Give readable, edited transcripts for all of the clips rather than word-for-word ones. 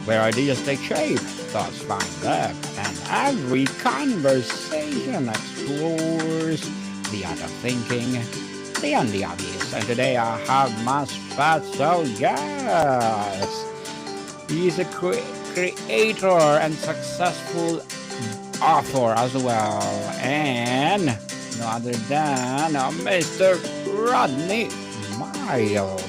where ideas take shape, thoughts find depth, and every conversation explores the art of thinking beyond the obvious. And today I have my special guest. He's a creator and successful author as well, and no other than Mr. Rodney Miles.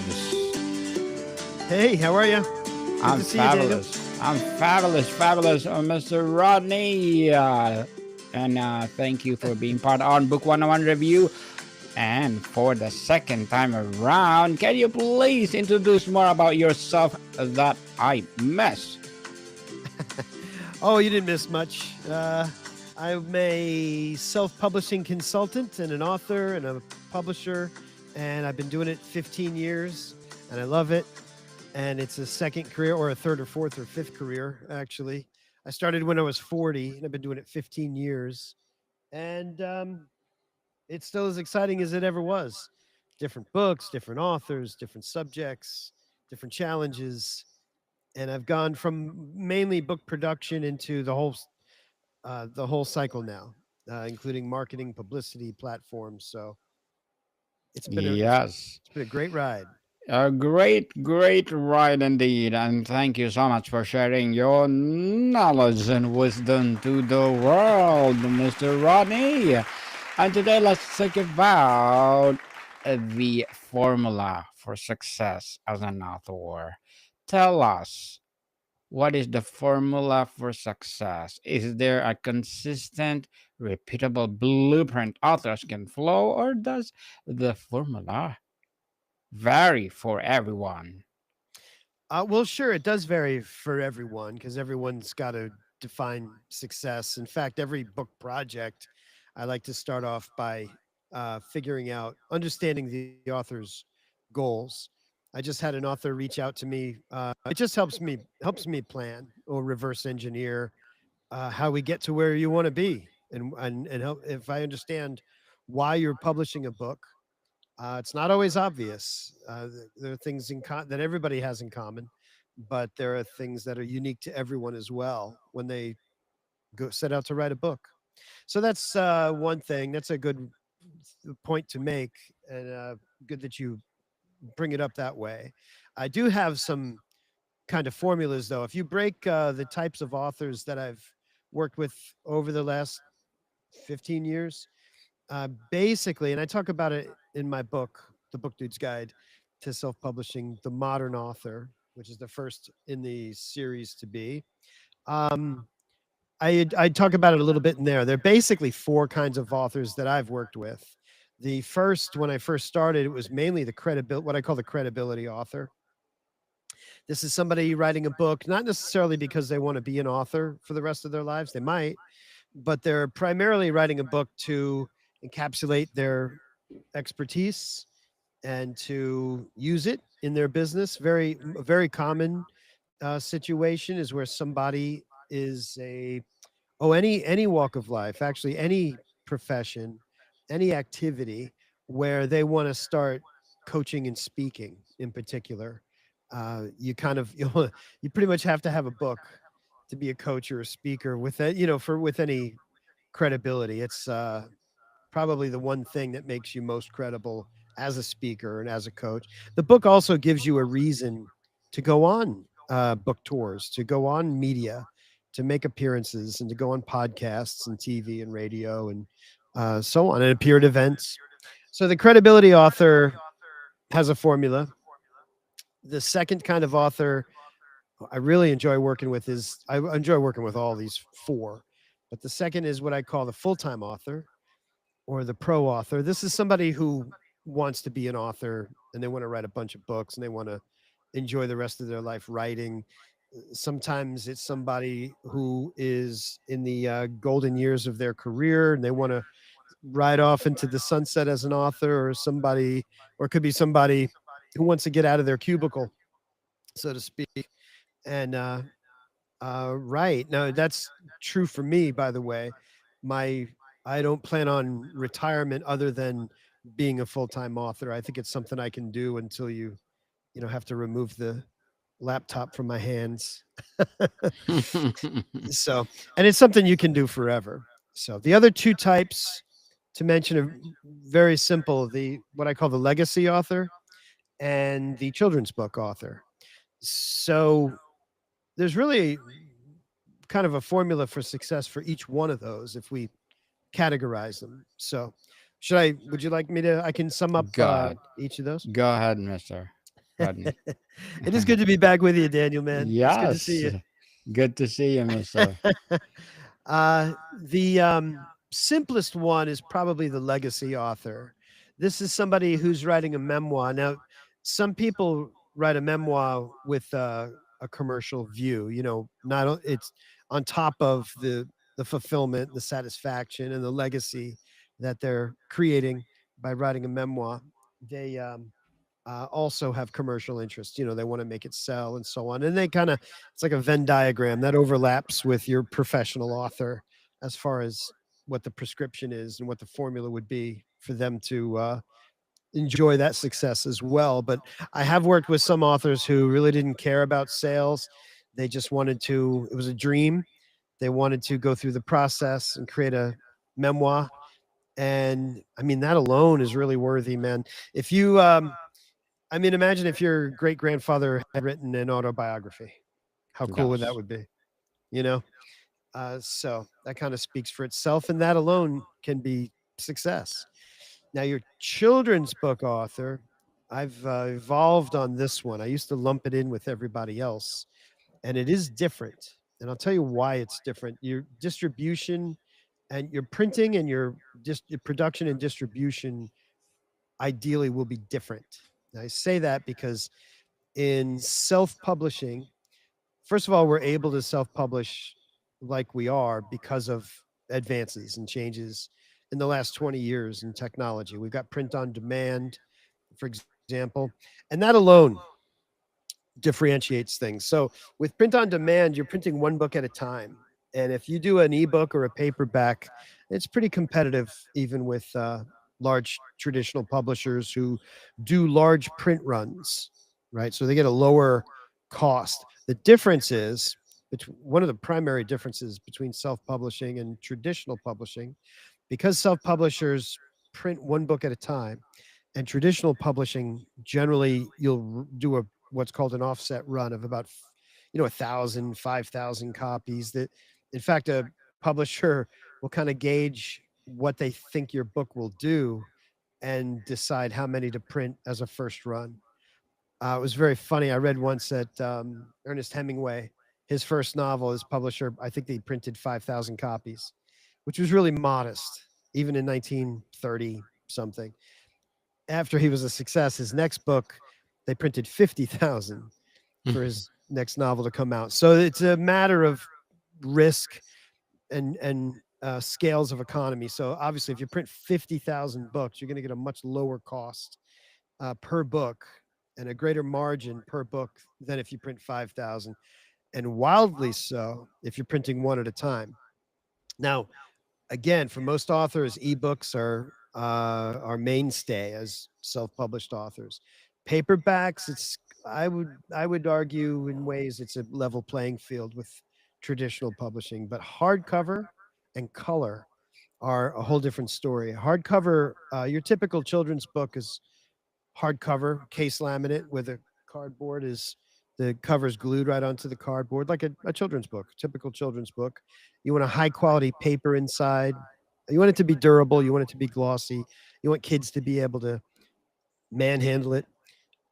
Hey, how are you? Good I'm to see you, Daniel. fabulous. I'm fabulous, Mr. Rodney. And thank you for being part on Book 101 Review. And for the second time around, can you please introduce more about yourself that I missed? Oh, you didn't miss much. I'm a self-publishing consultant and an author and a publisher, and I've been doing it 15 years, and I love it. And it's a second career, or a third or fourth or fifth career, actually. I started when I was 40, and I've been doing it 15 years. And it's still as exciting as it ever was. Different books, different authors, different subjects, different challenges. And I've gone from mainly book production into the whole cycle now, including marketing, publicity, platforms. So it's been Yes. it's been a great ride. A great ride indeed. And thank you so much for sharing your knowledge and wisdom to the world, Mr. Rodney. And today, let's talk about the formula for success as an author. Tell us, what is the formula for success? Is there a consistent, repeatable blueprint authors can follow, or does the formula vary for everyone? Well, sure, it does vary for everyone because everyone's got to define success. In fact, every book project, I like to start off by figuring out, understanding the author's goals. I just had an author reach out to me. It just helps me plan or reverse engineer how we get to where you want to be, and help if I understand why you're publishing a book. It's not always obvious. There are things that everybody has in common, but there are things that are unique to everyone as well when they set out to write a book. So that's one thing. That's a good point to make, and good that you bring it up that way. I do have some kind of formulas, though. If you break the types of authors that I've worked with over the last 15 years, basically, and I talk about it in my book, The Book Dude's Guide to Self-Publishing, The Modern Author, which is the first in the series to be. Um, I talk about it a little bit in there. There are basically four kinds of authors that I've worked with. The first, when I first started, it was mainly what I call the credibility author. This is somebody writing a book, not necessarily because they want to be an author for the rest of their lives. They might, but they're primarily writing a book to encapsulate their expertise and to use it in their business. Very common situation is where somebody is any walk of life, actually any profession, any activity where they want to start coaching and speaking in particular. You kind of you pretty much have to have a book to be a coach or a speaker with it, for with any credibility. It's probably the one thing that makes you most credible as a speaker and as a coach. The book also gives you a reason to go on book tours, to go on media, to make appearances, and to go on podcasts and TV and radio and so on, and appear at events. So the credibility author has a formula. The second kind of author I really enjoy working with I enjoy working with all these four, but the second is what I call the full time author or the pro author. This is somebody who wants to be an author and they want to write a bunch of books and they want to enjoy the rest of their life writing. Sometimes it's somebody who is in the golden years of their career and they want to ride off into the sunset as an author, or it could be somebody who wants to get out of their cubicle, so to speak, and right now that's true for me. By the way, my I don't plan on retirement other than being a full-time author. I think it's something I can do until you have to remove laptop from my hands. So, and it's something you can do forever. So, the other two types to mention are very simple, the what I call the legacy author and the children's book author. So, there's really kind of a formula for success for each one of those if we categorize them. So, would you like me to I can sum up Go ahead. each of those? Go ahead, Mr. Rodney. It is good to be back with you, Daniel, man. It's good to see Yes. you. Good to see you, Mister. The simplest one is probably the legacy author. This is somebody who's writing a memoir. Now, some people write a memoir with a commercial view. You know, it's on top of the fulfillment, the satisfaction, and the legacy that they're creating by writing a memoir. They also have commercial interests. You know, they want to make it sell and so on. And they kind of, it's like a Venn diagram that overlaps with your professional author as far as what the prescription is and what the formula would be for them to enjoy that success as well. But I have worked with some authors who really didn't care about sales. They just wanted to, it was a dream. They wanted to go through the process and create a memoir. And I mean, that alone is really worthy, man. If you, I mean, imagine if your great grandfather had written an autobiography. How cool would that Yes. would be? You know? So that kind of speaks for itself, and that alone can be success. Now, your children's book author, I've evolved on this one. I used to lump it in with everybody else, and it is different. And I'll tell you why it's different. Your distribution and your printing and your production and distribution ideally will be different. And I say that because in self-publishing, first of all, we're able to self-publish like we are because of advances and changes in the last 20 years in technology. We've got print on demand, for example, and that alone differentiates things. So with print on demand, you're printing one book at a time. And if you do an ebook or a paperback, it's pretty competitive, even with large traditional publishers who do large print runs, right? So they get a lower cost. The difference is one of the primary differences between self publishing and traditional publishing, because self publishers print one book at a time, and traditional publishing generally you'll do a what's called an offset run of about 1,000 5,000 copies. That in fact a publisher will kind of gauge what they think your book will do and decide how many to print as a first run. It was very funny. I read once that Ernest Hemingway, his first novel, his publisher, I think they printed 5,000 copies, which was really modest even in 1930 something. After he was a success, his next book, they printed 50,000 for his next novel to come out. So it's a matter of risk and scales of economy. So obviously, if you print 50,000 books, you're going to get a much lower cost per book and a greater margin per book than if you print 5,000, and wildly so if you're printing one at a time. Now, again, for most authors, ebooks are our mainstay as self-published authors. Paperbacks, it's I would argue in ways it's a level playing field with traditional publishing, but hardcover and color are a whole different story. Hardcover, your typical children's book is hardcover, case laminate, where the cardboard is the cover's glued right onto the cardboard, like a children's book, typical children's book. You want a high quality paper inside. You want it to be durable. You want it to be glossy. You want kids to be able to manhandle it.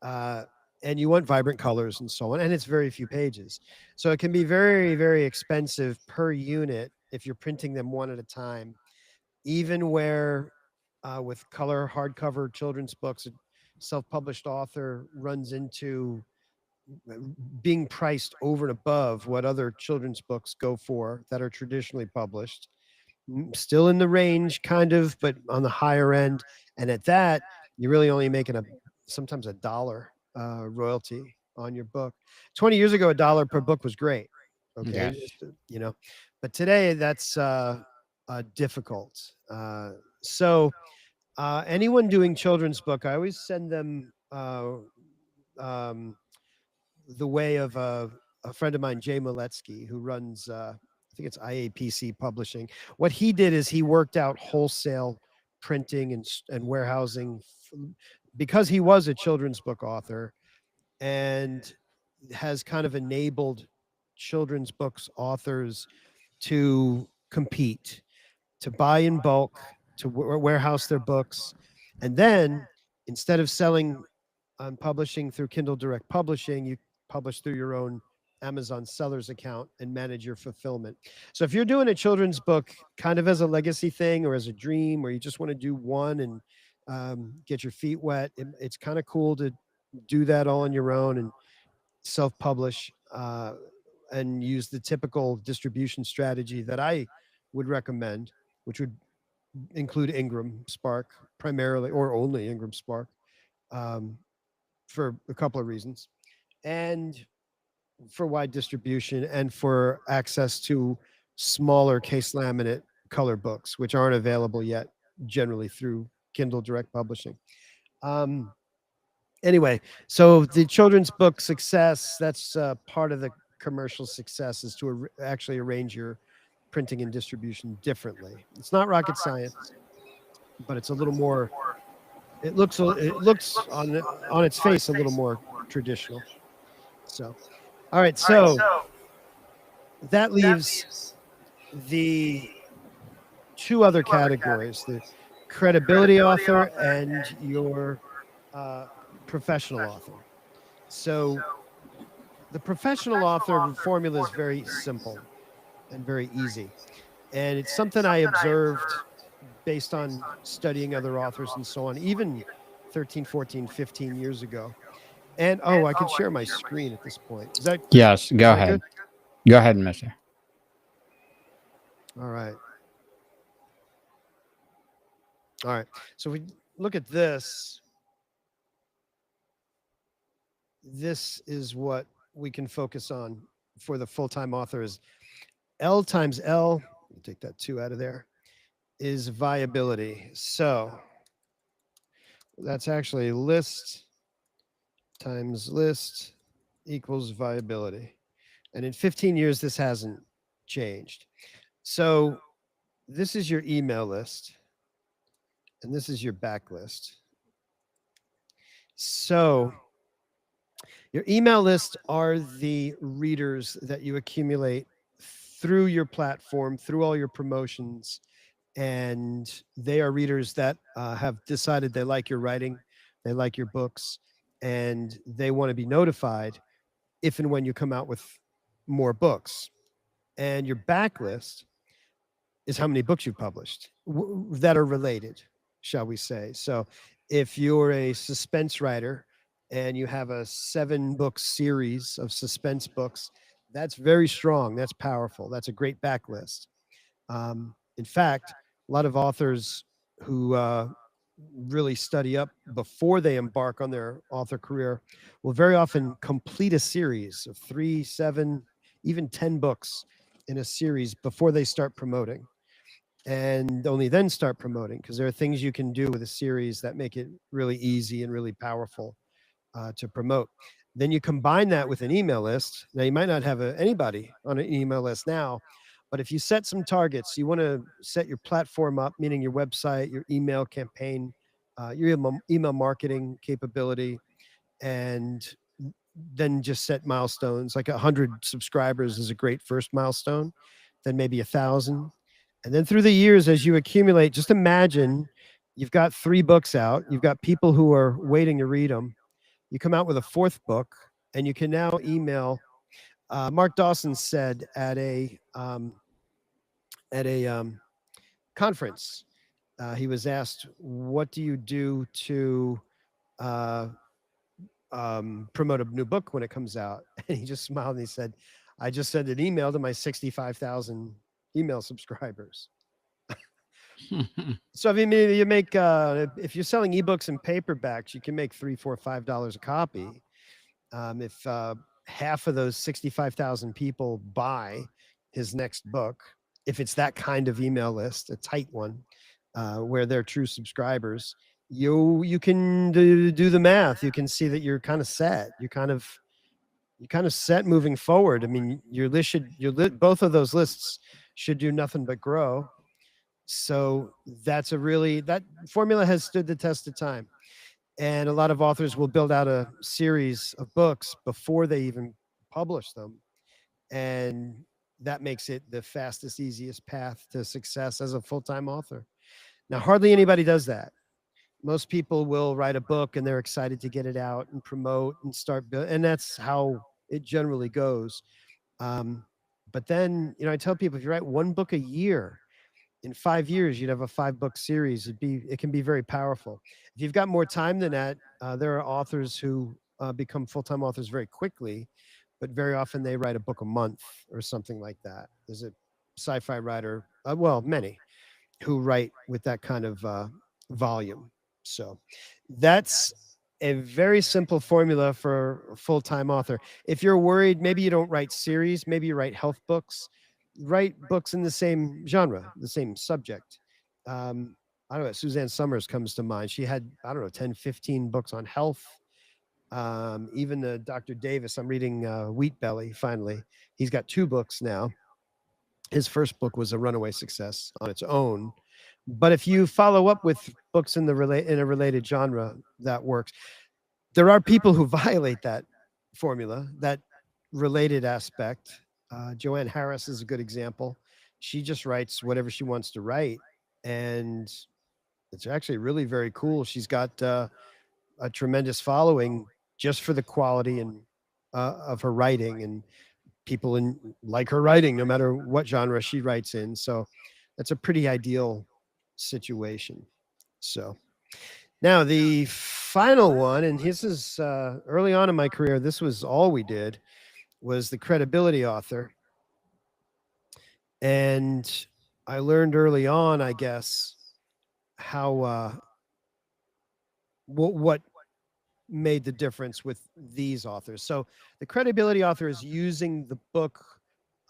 Uh, and you want vibrant colors and so on. And it's very few pages. So it can be very, very expensive per unit if you're printing them one at a time, even where with color hardcover children's books, a self-published author runs into being priced over and above what other children's books go for that are traditionally published. Still in the range, kind of, but on the higher end. And at that, you're really only making sometimes a dollar royalty on your book. 20 years ago, a dollar per book was great. Okay, Yes. but today that's difficult. So anyone doing children's book, I always send them um, the way of a friend of mine, Jay Moletsky, who runs, I think it's IAPC Publishing. What he did is he worked out wholesale printing and warehousing because he was a children's book author, and has kind of enabled children's books authors to compete, to buy in bulk, to warehouse their books. And then instead of selling on publishing through Kindle Direct Publishing, you publish through your own Amazon sellers account and manage your fulfillment. So if you're doing a children's book kind of as a legacy thing or as a dream, or you just want to do one and get your feet wet, it's kind of cool to do that all on your own and self-publish, and use the typical distribution strategy that I would recommend, which would include Ingram Spark primarily or only Ingram Spark, um, for a couple of reasons, and for wide distribution and for access to smaller case laminate color books, which aren't available yet generally through Kindle Direct Publishing. Um, anyway, so the children's book success, that's part of the commercial success, is to actually arrange your printing and distribution differently. It's not rocket science, but it's a little more, it looks on its face a little more traditional. So, all right, so that leaves the two other categories: the credibility author and your uh, professional author. So the professional author formula is very simple and very easy, and it's something I observed based on studying other authors and so on, even 13, 14, 15 years ago. And oh, I could share my screen at this point. Yes, Is go that good? ahead. Go ahead, mister. All right. All right. So if we look at this, this is what we can focus on for the full-time author: is L times L, take that 2 out of there, is viability. So that's actually list times list equals viability. And in 15 years, this hasn't changed. So this is your email list, and this is your backlist. So your email list are the readers that you accumulate through your platform, through all your promotions, and they are readers that have decided they like your writing, they like your books, and they want to be notified if and when you come out with more books. And your backlist is how many books you've published that are related, shall we say. So if you're a suspense writer and you have a 7-book series of suspense books, that's very strong. That's powerful. That's a great backlist. In fact, a lot of authors who really study up before they embark on their author career will very often complete a series of 3, 7, even 10 books in a series before they start promoting, and only then start promoting, because there are things you can do with a series that make it really easy and really powerful to promote. Then you combine that with an email list. Now, you might not have anybody on an email list now, but if you set some targets, you want to set your platform up, meaning your website, your email campaign, your email marketing capability, and then just set milestones. Like 100 subscribers is a great first milestone, then maybe 1,000. And then through the years, as you accumulate, just imagine you've got 3 books out, you've got people who are waiting to read them. You come out with a 4th book, and you can now email. Mark Dawson said at a conference, he was asked, "What do you do to uh, promote a new book when it comes out?" And he just smiled and he said, "I just sent an email to my 65,000 email subscribers." So I mean, you make if you're selling ebooks and paperbacks, you can make $3, $4, $5 a copy. If half of those 65,000 people buy his next book, if it's that kind of email list, a tight one, where they're true subscribers, you can do the math. You can see that you're kind of set. you're kind of set moving forward. I mean, both of those lists should do nothing but grow. So that formula has stood the test of time. And a lot of authors will build out a series of books before they even publish them. And that makes it the fastest, easiest path to success as a full time author. Now, hardly anybody does that. Most people will write a book and they're excited to get it out and promote and and that's how it generally goes. Um, but then, I tell people if you write one book a year, in 5 years, you'd have a 5 book series. It can be very powerful. If you've got more time than that, there are authors who become full time authors very quickly, but very often they write a book a month or something like that. There's a sci-fi writer, well, many who write with that kind of volume. So that's a very simple formula for a full-time author. If you're worried, maybe you don't write series, maybe you write health books, write books in the same genre, the same subject. I don't know, Suzanne Summers comes to mind. She had, I don't know, 10, 15 books on health. Even the Dr. Davis, I'm reading Wheat Belly finally. He's got 2 books now. His first book was a runaway success on its own. But if you follow up with books in a related genre, that works. There are people who violate that formula, that related aspect. Joanne Harris is a good example. She just writes whatever she wants to write, and it's actually really very cool. She's got a tremendous following just for the quality and of her writing, and people like her writing no matter what genre she writes in. So that's a pretty ideal situation. So now the final one, and this is early on in my career, this was all we did, was the credibility author. And I learned early on, I guess, how what made the difference with these authors. So the credibility author is using the book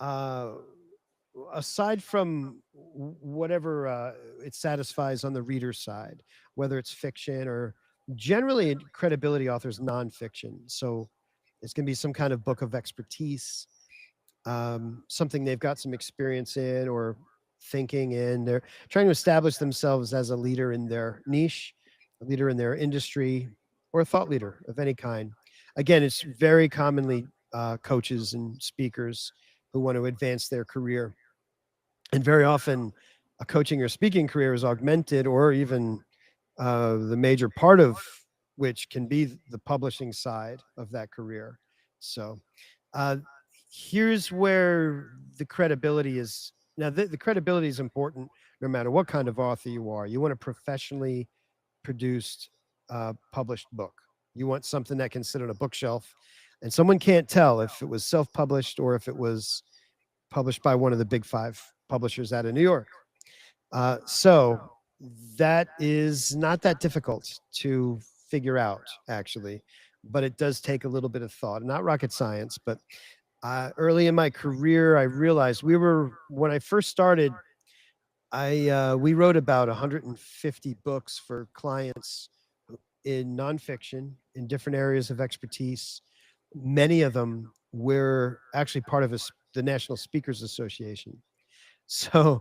uh, aside from whatever it satisfies on the reader's side, whether it's fiction or generally credibility authors nonfiction. So it's going to be some kind of book of expertise, something they've got some experience in or thinking in. They're trying to establish themselves as a leader in their niche, a leader in their industry, or a thought leader of any kind. Again, it's very commonly coaches and speakers who want to advance their career. And very often, a coaching or speaking career is augmented, or even the major part of which can be the publishing side of that career. So, uh, here's where the credibility is. Now, the credibility is important no matter what kind of author you are. You want a professionally produced, published book. You want something that can sit on a bookshelf, and someone can't tell if it was self-published or if it was published by one of the big 5 publishers out of New York. So that is not that difficult to figure out, actually, but it does take a little bit of thought. Not rocket science, but early in my career, I realized when I first started, we wrote about 150 books for clients in nonfiction in different areas of expertise. Many of them were actually part of the National Speakers Association. So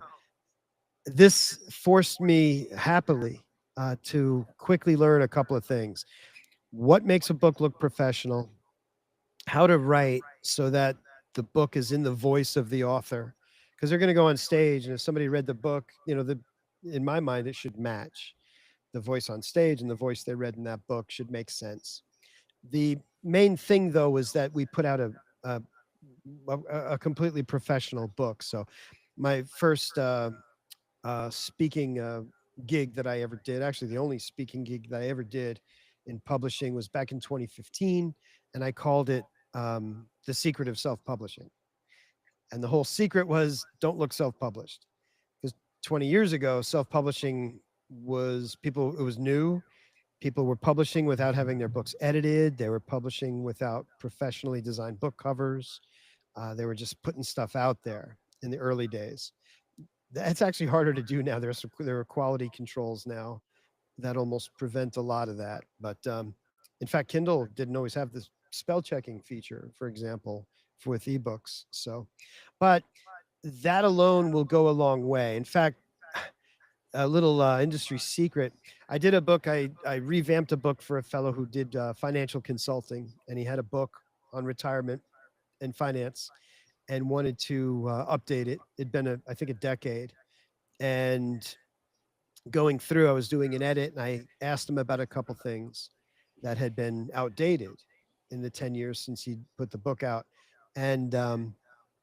this forced me happily to quickly learn a couple of things. What makes a book look professional? How to write so that the book is in the voice of the author, because they're going to go on stage, and if somebody read the book, in my mind, it should match the voice on stage, and the voice they read in that book should make sense. The main thing, though, is that we put out a, a completely professional book. So my first speaking gig that I ever did, actually the only speaking gig that I ever did in publishing, was back in 2015, and I called it The Secret of Self-Publishing. And the whole secret was don't look self-published. Because 20 years ago, self-publishing it was new. People were publishing without having their books edited. They were publishing without professionally designed book covers. They were just putting stuff out there in the early days. That's actually harder to do now. There are quality controls now that almost prevent a lot of that. But In fact, Kindle didn't always have this spell checking feature, for example, with ebooks. So, but that alone will go a long way. In fact, a little industry secret. I did a book. I revamped a book for a fellow who did financial consulting, and he had a book on retirement and finance, and wanted to update it. It'd been I think a decade, and going through, I was doing an edit, and I asked him about a couple things that had been outdated in the 10 years since he put the book out, and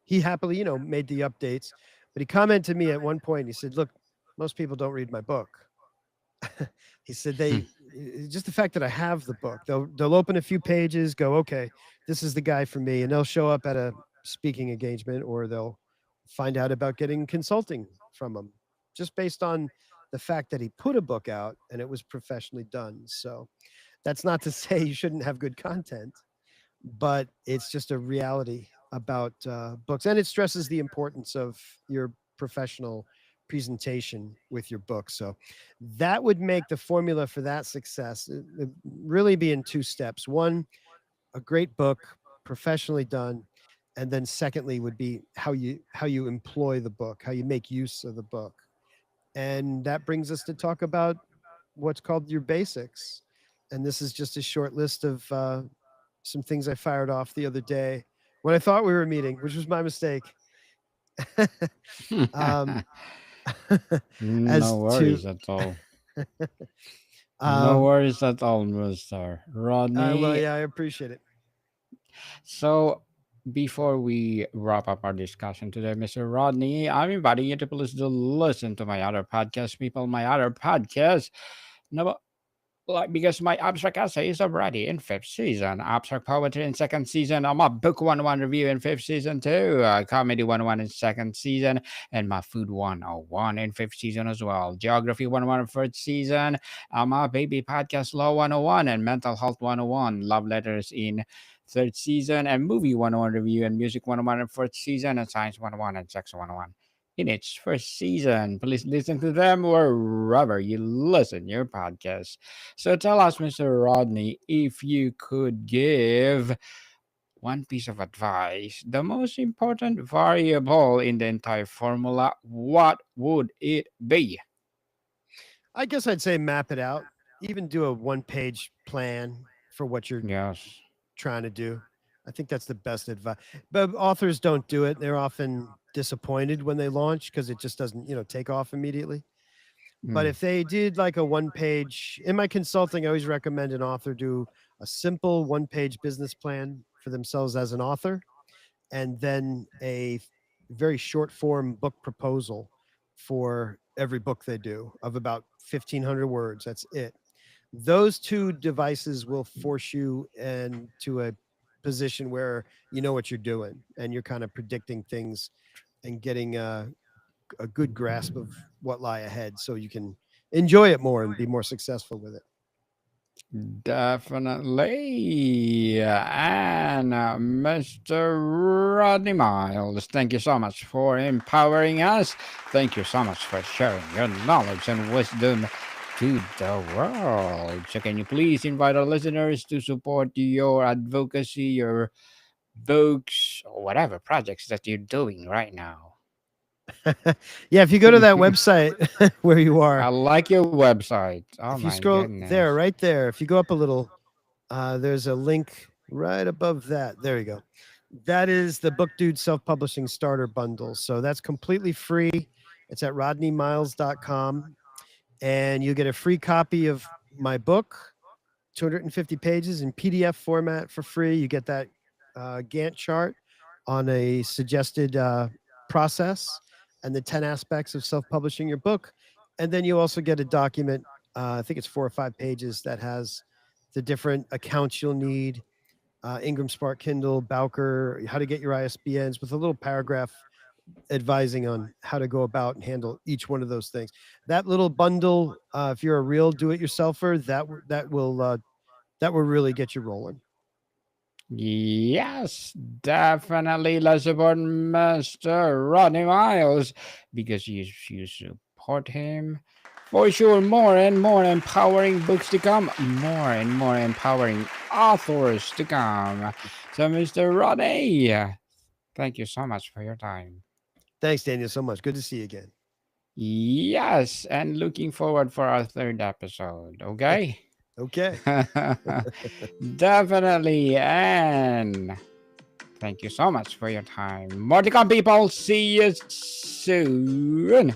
he happily, made the updates. But he commented to me at one point. He said, "Look, most people don't read my book." He said just the fact that I have the book, they'll open a few pages, go, okay, this is the guy for me, and they'll show up at a speaking engagement, or they'll find out about getting consulting from him just based on the fact that he put a book out and it was professionally done. So that's not to say you shouldn't have good content, but it's just a reality about books, and it stresses the importance of your professional presentation with your book. So that would make the formula for that success really be in two steps. One, a great book, professionally done, and then secondly would be how you employ the book, how you make use of the book. And that brings us to talk about what's called your basics. And this is just a short list of some things I fired off the other day when I thought we were meeting, which was my mistake. um, No as to worries at all. No um, worries at all, Mr. well, Rodney. yeah, I appreciate it. So, before we wrap up our discussion today, Mr. Rodney, I'm inviting you to please do listen to my other podcast, people. My other podcast. No, like because my abstract essay is already in fifth season, abstract poetry in second season, my book 101 review in fifth season too, comedy 101 in second season, and my food 101 in fifth season as well, geography 101 in third season, my baby podcast law 101 and mental health 101, love letters in third season, and movie 101 review and music 101 in fourth season, and science 101 and sex 101 in its first season. Please listen to them wherever you listen your podcast. So tell us, Mr. Rodney, if you could give one piece of advice, the most important variable in the entire formula, what would it be? I guess I'd say map it out, even do a one-page plan for what you're Yes. trying to do. I think that's the best advice. But authors don't do it. They're often disappointed when they launch because it just doesn't, take off immediately. But Mm. if they did like a one page, in my consulting, I always recommend an author do a simple one-page business plan for themselves as an author, and then a very short form book proposal for every book they do of about 1,500 words. That's it. Those two devices will force you into a position where you know what you're doing and you're kind of predicting things and getting a good grasp of what lie ahead so you can enjoy it more and be more successful with it. Definitely. And Mr. Rodney Miles, thank you so much for empowering us. Thank you so much for sharing your knowledge and wisdom to the world. So, can you please invite our listeners to support your advocacy, your books, or whatever projects that you're doing right now? Yeah, if you go to that website where you I are, like your website. Oh if you my scroll there, goodness. right there, if you go up a little, there's a link right above that. There you go. That is the Book Dude Self Publishing Starter Bundle. So that's completely free. It's at rodneymiles.com. And you get a free copy of my book, 250 pages in PDF format for free. You get that Gantt chart on a suggested process and the 10 aspects of self publishing your book. And then you also get a document, I think it's 4 or 5 pages, that has the different accounts you'll need, Ingram Spark Kindle, Bowker, how to get your ISBNs, with a little paragraph advising on how to go about and handle each one of those things. That little bundle, if you're a real do-it-yourselfer, that will really get you rolling. Yes, definitely. Let's support Mr. Rodney Miles because you support him For sure, more and more empowering books to come, more and more empowering authors to come. So, Mr. Rodney, thank you so much for your time. Thanks, Daniel, so much. Good to see you again. Yes, and looking forward for our third episode. Okay. Okay. Definitely. And thank you so much for your time. More to come, people. See you soon.